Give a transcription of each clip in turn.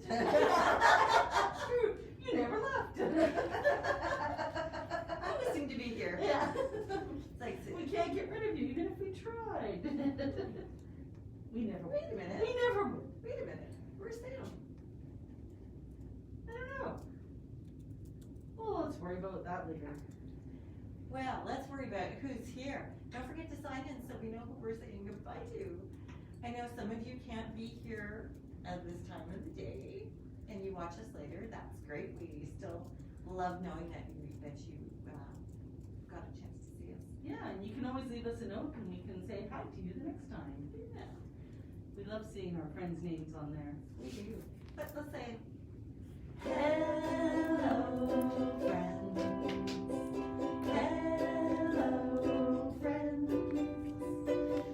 True, you never left. You always seem to be here. Yeah. It's like, We can't get rid of you, even if we tried. We never wait a minute. We never would. Wait a minute. Where's Sam? I don't know. Well, let's worry about that later. Well, let's worry about who's here. Don't forget to sign in so we know who we're saying goodbye to. I know some of you can't be here at this time of the day, and you watch us later. That's great. We still love knowing that you got a chance to see us. Yeah, and you can always leave us a note and we can say hi to you the next time. Yeah, We love seeing our friends' names on there. we do. But let's say, Hello, friends. Hello, friends.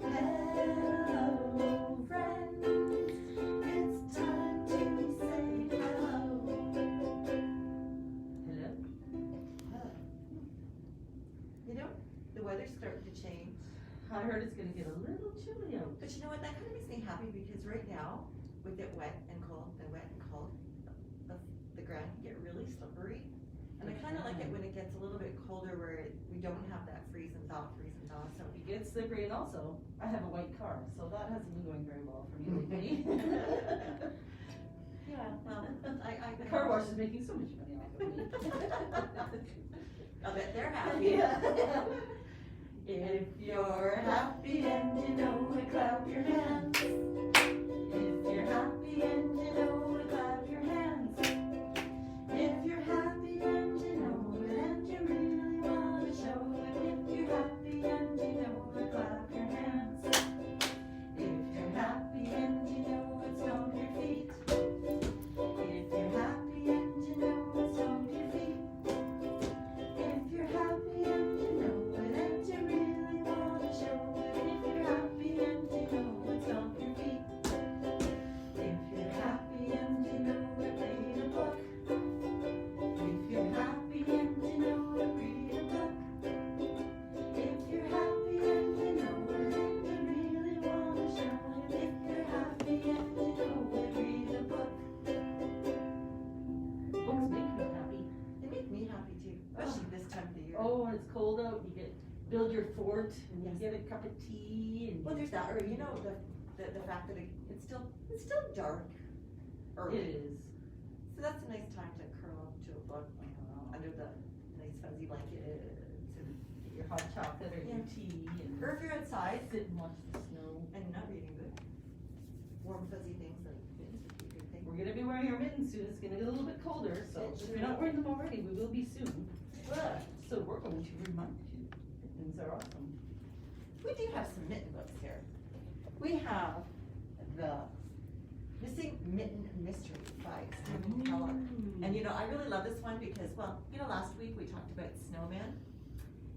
Hello, friends. It's time to say hello. Hello? you know, the weather's starting to change. I heard it's gonna get a little chilly out. But you know what? That kind of makes me happy because right now, we get wet and cold and wet and cold. The ground can get really slippery. And I kind of like it when it gets a little bit colder where we don't have that freeze and thaw. So It gets slippery, and also, I have a white car, so that hasn't been going very well for me lately. yeah, well, The car wash is making so much money off of me. I bet they're happy. Yeah. If you're happy and you know it, clap your hands. If you're happy and you know it, clap your hands. If you're happy and you know it, and you really want to show it. If you're happy and you know it, clap your hands. If you're happy and you know it, stomp your feet. If you're happy and you know it, stomp your feet. If you're happy and you know it, and you really want to show it. If you're happy and you know it, stomp your feet. If you're happy and you know it, read a book. If you're happy and you know it, read a book. If you're happy and you know it, and you really want to show it. If you're happy and you know it, read a book. Books make me happy. They make me happy too, especially this time of the year. Oh, when it's cold out, you build your fort and you Yes. get a cup of tea and Well, there's that, or you know, the fact that it's still dark early. it is. So that's a nice time to curl up to a book under the nice fuzzy blanket and Get your hot chocolate or your Yeah. tea and or if you're outside sit and watch the snow. and not reading good, warm fuzzy things like mittens would be a good thing. We're gonna be wearing our mittens soon. It's gonna get a little bit colder, so It if sure you're not is. wearing them already, we will be soon. But so we're going to remind you, mittens are awesome. We do have some mitten books here. We have the Missing Mitten Mystery by Stephen Keller. And you know, I really love this one because, well, you know, last week we talked about snowmen.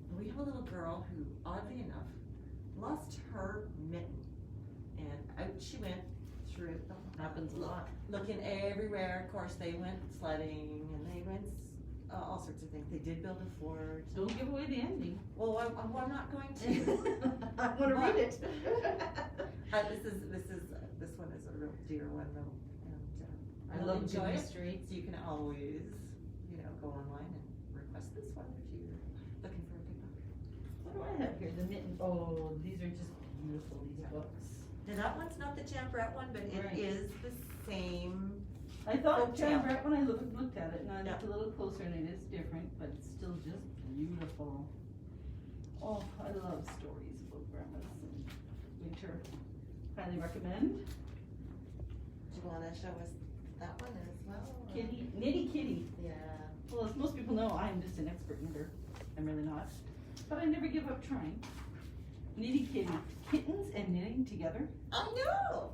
And we have a little girl who, oddly enough, lost her mitten. And out she went through it. Happens a lot. Looking everywhere. Of course, they went sledding and they went all sorts of things. They did build a fort. Don't give away the ending. Well, I'm not going to. I wanna read it. This one is a real dear one though, and I you'll love enjoy good it. mystery. So you can always, go online and request this one if you're looking for a good book. What do I have here? The mitten. Oh, these are just beautiful. These books. Now that one's not the Chambrette one, but Right. it is the same. I thought Folk tale. John Brett when I looked at it, and I Yeah. looked a little closer, and it is different, but it's still just beautiful. Oh, I love stories about grandmas and winter. Highly recommend. Do you want to show us that one as well? or- Nitty Kitty. Yeah. Well, as most people know, I'm just an expert knitter. I'm really not, but I never give up trying. Nitty Kitty, kittens and knitting together. I know.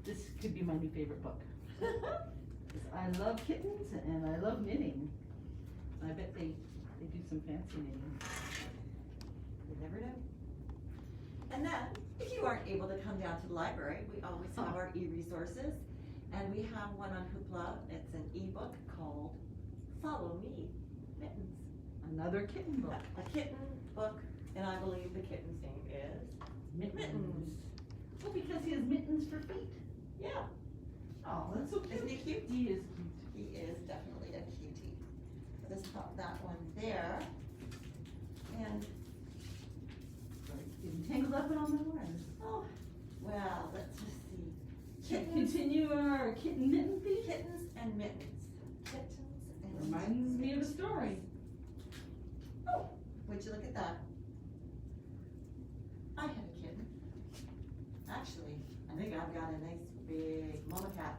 This could be my new favorite book. 'Cause I love kittens and I love knitting. I bet they do some fancy knitting. You never know. And then, if you aren't able to come down to the library, we always have our e-resources. And we have one on Hoopla. It's an e-book called Follow Me, Mittens. Another kitten book. A kitten book, and I believe the kitten's name is Mittens. Well, because he has mittens for feet. Yeah. Oh, that's so cute. Isn't he cute? He is cute. He is definitely a cutie. So just pop that one there. And, Getting tangled up in all my wires. oh, well, let's just see. Should we Kittens, continue our kitten mitten theme? kittens and mittens. Kittens and Reminds me of a story. Oh, would you look at that? I had a kitten. Actually, I think I've got a nice big mama cat.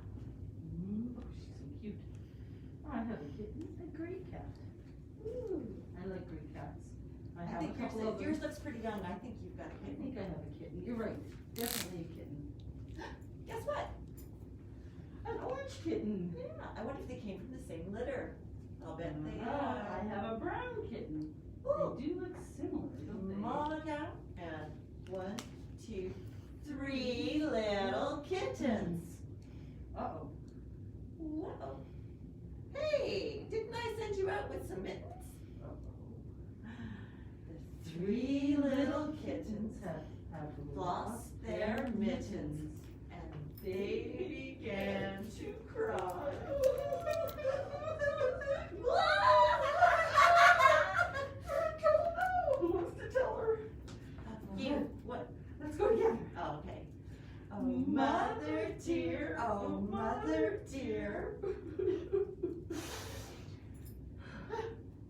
Oh, she's so cute. Oh, I have a kitten, a gray cat. Ooh, I like gray cats. I have a think couple of yours them. looks pretty young. I think you've got a I kitten. think I have a kitten. You're right. Definitely a kitten. Guess what? An orange kitten. Yeah, I wonder if they came from the same litter. I'll bet they I have a brown kitten. Ooh. They do look similar, don't they? Mama cat and 1, 2, 3 little kittens. Uh-oh. Whoa. Hey, didn't I send you out with some mittens? The 3 little kittens have lost their mittens and they began to cry. Who wants to tell her? You, what? Let's go together. Oh, okay. Oh, mother dear, oh, mother dear.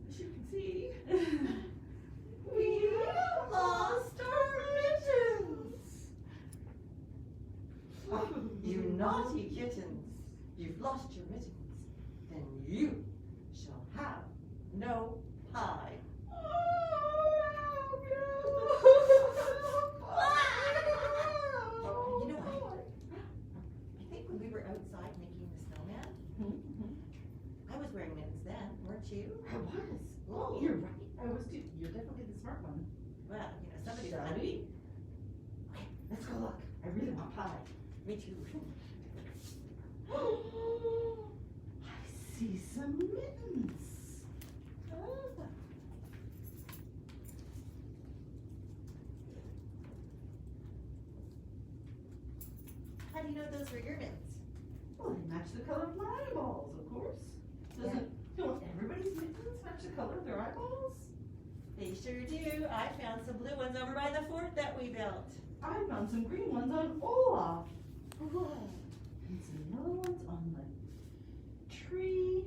As you can see, we have lost our mittens. Oh, you naughty kittens, you've lost your mittens. Then you shall have no pie. You know what? I think when we were outside making the snowman, I was wearing mittens then, weren't you? I was. Oh. You're right. I was too. You're definitely the smart one. Well, somebody's Shall gotta we? be. Okay, let's go look. I really want pie. Me too. I see some mittens. How do you know those were your mittens? Well, they match the color of my eyeballs, of course. Don't everybody's mittens match the color of their eyeballs? They sure do. I found some blue ones over by the fort that we built. I found some green ones on Olaf. And some yellow ones on the tree.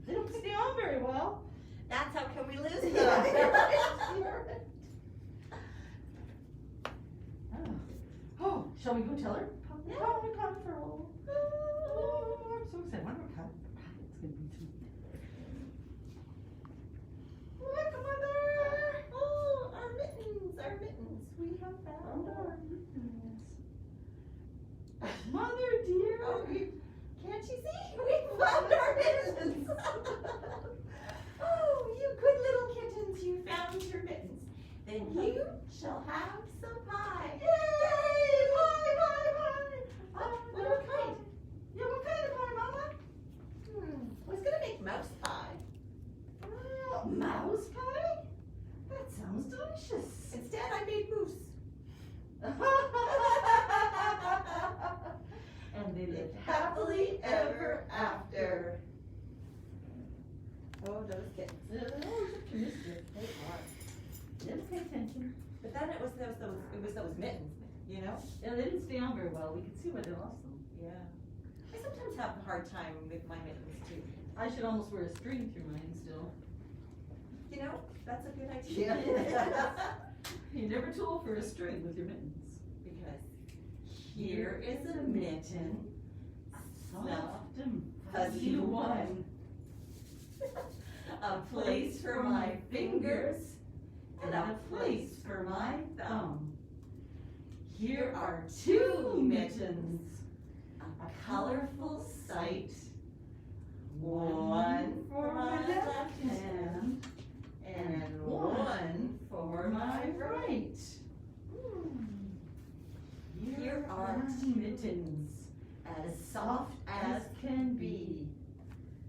They don't stay on very well. That's how come we lose them. Oh, shall we go tell her? Yeah. Oh, we got her. Oh, I'm so excited. I wonder what kind of pie it's going to be tonight. Look, Mother! Oh, our mittens, our mittens. We have found our mittens. Mother dear. Oh, can't you see? We found our mittens. Oh, you good little kittens, you found your mittens. Then you shall have some pie. Yay! Pie, pie, pie! What kind? Yeah, what kind of pie, Mama? I was gonna make mouse pie. Mouse pie? That sounds delicious. Instead, I made moose. And they lived Happily ever after. Oh, those kittens. They're always up to mischief. They are. Didn't pay attention. But then it was those mittens, you know? Yeah, they didn't stay on very well. We could see why they lost them. Yeah. I sometimes have a hard time with my mittens too. I should almost wear a string through mine still. You know, that's a good idea. You're never too old for a string with your mittens. Because here is a mitten, Soft and fuzzy one, a place for my fingers, and a place for my thumb. Here are 2 mittens, a colorful sight. One for my left hand, and one for my right. Here are 2 mittens, as soft as can be.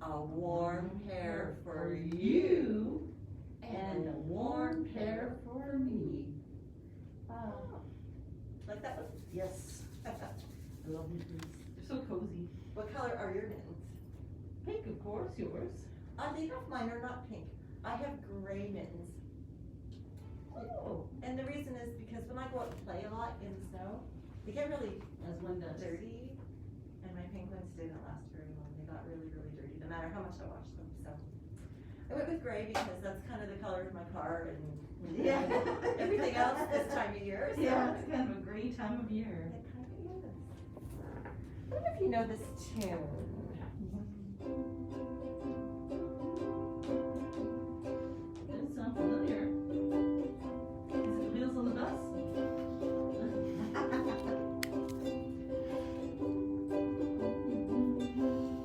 A warm pair for you, and a warm pair for me. Like that one? Yes. I love mittens. They're so cozy. What color are your mittens? Pink, of course, yours. I think mine are not pink. I have gray mittens. Oh. And the reason is because when I go out and play a lot in the snow, they get really As one does. dirty. And my pink ones didn't last very long. They got really, really dirty, no matter how much I washed them. So I went with gray because that's kind of the color of my car and Yeah. everything else this time of year. So. Yeah, it's kind of a great time of year. It kind of is. I wonder if you know this tune. It sounds familiar. Is it the Wheels on the Bus?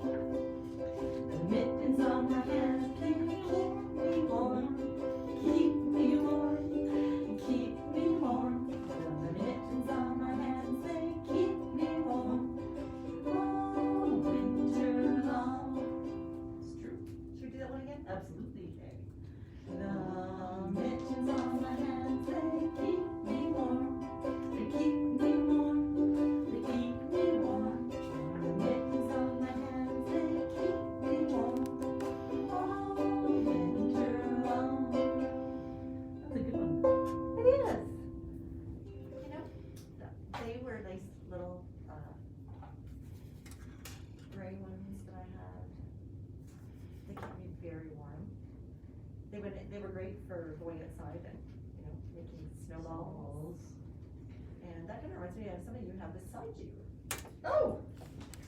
The mittens on my hands, they keep me warm, keep me warm, keep me warm. The mittens on my hands, they keep me warm, all winter long. It's true. Should we do that one again? Absolutely. The mittens on my hands, they keep me warm, they keep me warm, they keep me warm. The mittens on my hands, they keep me warm, all winter long. That's a good one. It is. You know, they were nice little gray ones that I had. They kept me very warm. They were great for going outside and, you know, making snowballs. And that kind of reminds me of some of you have beside you. Oh!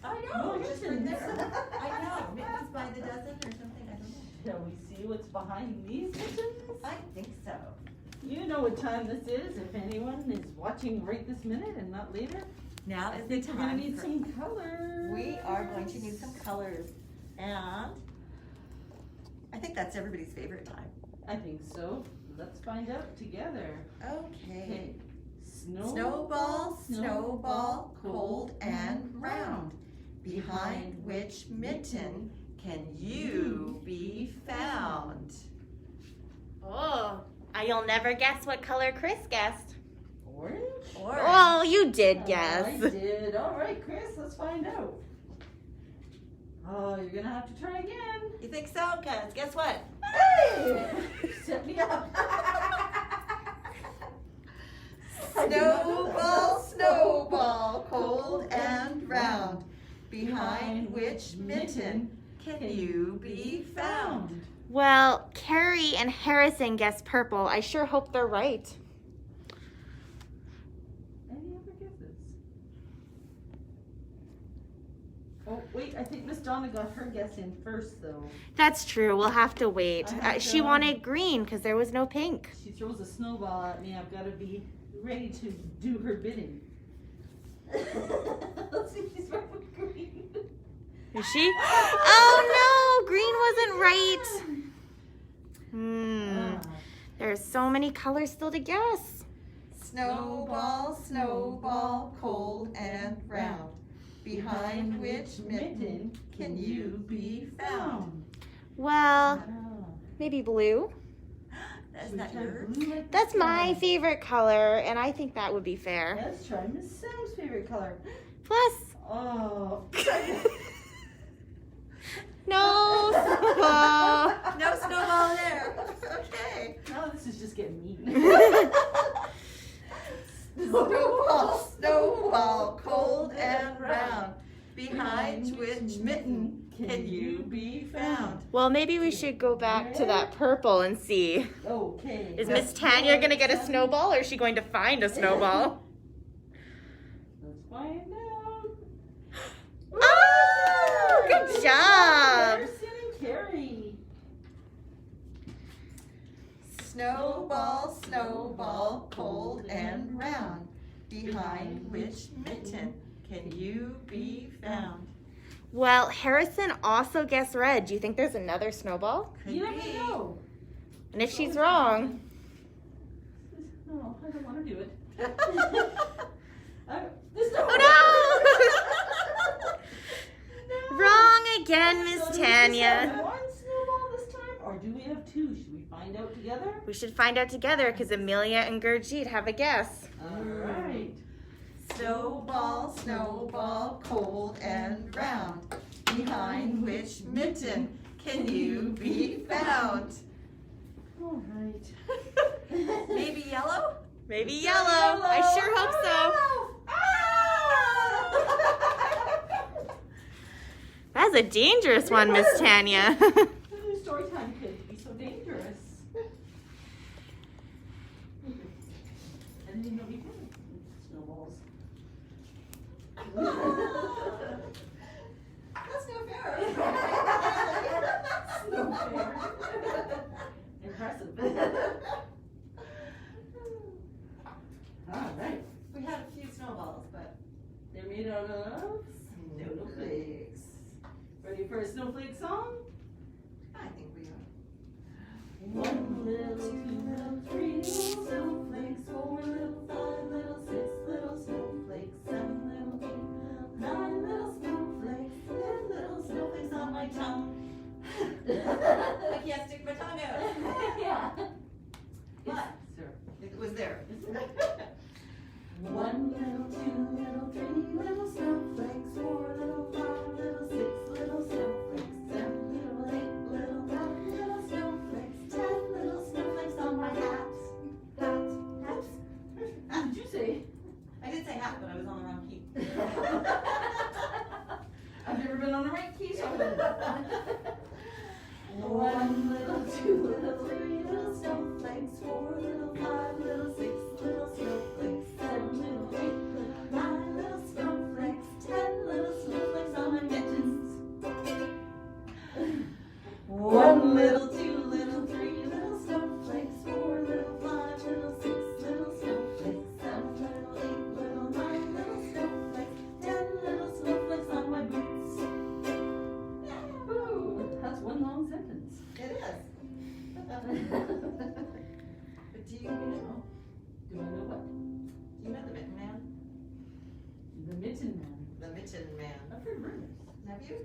I know, it's just right mittens. there. I know, mittens by the dozen or something, I don't know. Shall we see what's behind these mittens? I think so. You know what time this is, if anyone is watching right this minute and not later. Now I is the think we're gonna time. need for- some colors. We are going to need some colors, and I think that's everybody's favorite time. I think so. Let's find out together. Okay. Snowball, Snowball, snowball, cold and round. Behind which mitten can you be found? Oh, you'll never guess what color Chris guessed. Orange? Orange. Oh, you did guess. I did. All right, Chris, let's find out. Oh, you're gonna have to try again. You think so? Cause guess what? Hey! Set me up. Snowball, snowball, cold and round. Behind which mitten can you be found? Well, Carrie and Harrison guessed purple. I sure hope they're right. Any other guesses? Oh, wait, I think Miss Donna got her guess in first, though. That's true. We'll have to wait. I have She to- wanted green because there was no pink. She throws a snowball at me. I've got to be ready to do her bidding. Let's see if she's right with green. Is she? Oh no, green wasn't right. Ah, There's so many colors still to guess. Snowball, snowball, cold and round. Behind which mitten can you be found? Well, ah. maybe blue. That's Should we not try yours. blue like That's this my guy? favorite color, and I think that would be fair. Let's try Miss Sam's favorite color. Plus, Oh. no snowball. No snowball there. Okay. Now this is just getting mean. Snowball, snowball, cold and round. Behind which mitten can you be found? Well, maybe we should go back to that purple and see. Okay. Is Miss Tanya going to get a snowball, or is she going to find a snowball? Let's find out. Oh, good job. Harrison and Carrie. Snowball, snowball, cold and round. Behind which mitten can you be found? Well, Harrison also guessed red. Do you think there's another snowball? Could You never be. know. And if she's wrong, No, I don't want to do it. There's no. oh no! Wrong again, Miss So do we just Tanya. have one snowball this time, or do we have two? Should we find out together? We should find out together because Amelia and Gurjeet have a guess. All right. Snowball, snowball, cold and round, behind which mitten can you be found? All right. Maybe yellow? Maybe yellow. I sure hope so. That's a dangerous one, Miss Tanya. Who knew Storytime kids be so dangerous? I didn't even know we had snowballs. That's no fair. No fair. Impressive. All right. We had a few snowballs, but They're made out of snowflakes. Ready for a snowflake song? I think we are. 1 little, 2 little, 3 little snowflakes, 4 little, 5 little, 6 little snowflakes, 7 little, 8 little, 9 little snowflakes, 10 little snowflakes on my tongue. I can't stick my tongue out. Yeah. What? Sir. It was there. 1 little, 2 little, 3 little snowflakes, 4 little, 5 little, 6 little snowflakes, 7 little, 8 little, 9 little snowflakes, 10 little snowflakes on my hat. Hats? What did you say? I did say hat, but I was on the wrong key. I've never been on the right key, so I wouldn't. 1 little, 2 little, 3 little snowflakes, 4 little, 5 little, 6 little snowflakes, 7 little, 8 little, 9 little snowflakes, 10 little snowflakes on my mittens. 1 little, 2 little, 3 little snowflakes, 4 little, 5 little, 6 little snowflakes, 7 little, 8 little, 9 little snowflakes, 10 little snowflakes on my boots. Woo! That's one long sentence. It is. But do you know? Do I know what? Do you know the Mitten Man? The Mitten Man. The Mitten Man. I've heard rumors. Have you?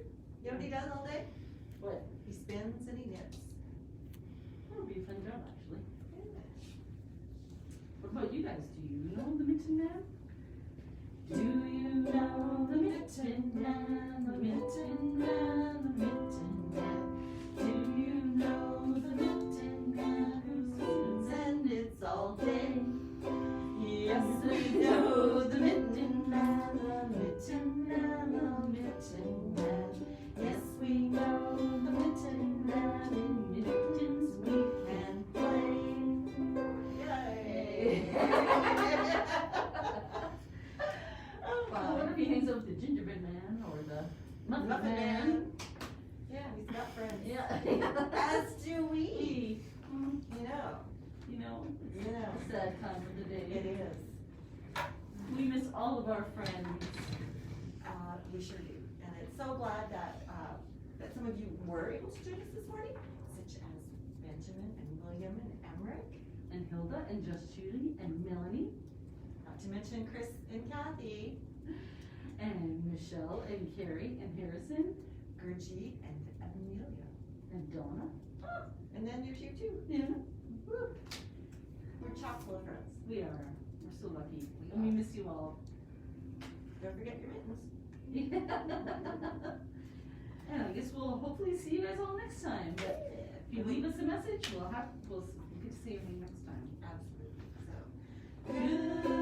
You know what he does all day? What? He spins and he knits. That would be a fun job, actually. What about you guys? Do you know the Mitten Man? Do you know the Mitten Man? The Mitten Man, the Mitten Man. Do you know the Mitten Man who spins and knits all day? Yes, we know the Mitten Man, the Mitten Man, the Mitten Man. Yes, we know the Mitten Man. In mittens we can play. Yay! I wonder if he hangs out with the gingerbread man or the muffin Muffin man. Man. Yeah, he's got friends. Yeah. As do we. You know, You know. it's a sad time of the It day. is. We miss all of our friends. We sure do. And it's so glad that some of you were able to join us this morning, such as Benjamin and William and Emmerich, And Hilda and Just Judy and Melanie not to mention Chris and Kathy, and Michelle and Carrie and Harrison Gurjeet and Amelia. and Donna. And then there's you too. Yeah. Woo. We're chock full of friends. We are. We're so lucky. We And we are. miss you all. Don't forget your mittens. And I guess we'll hopefully see you guys all next time. But if you leave us a message, we'll get to say your name next time. Absolutely. So, good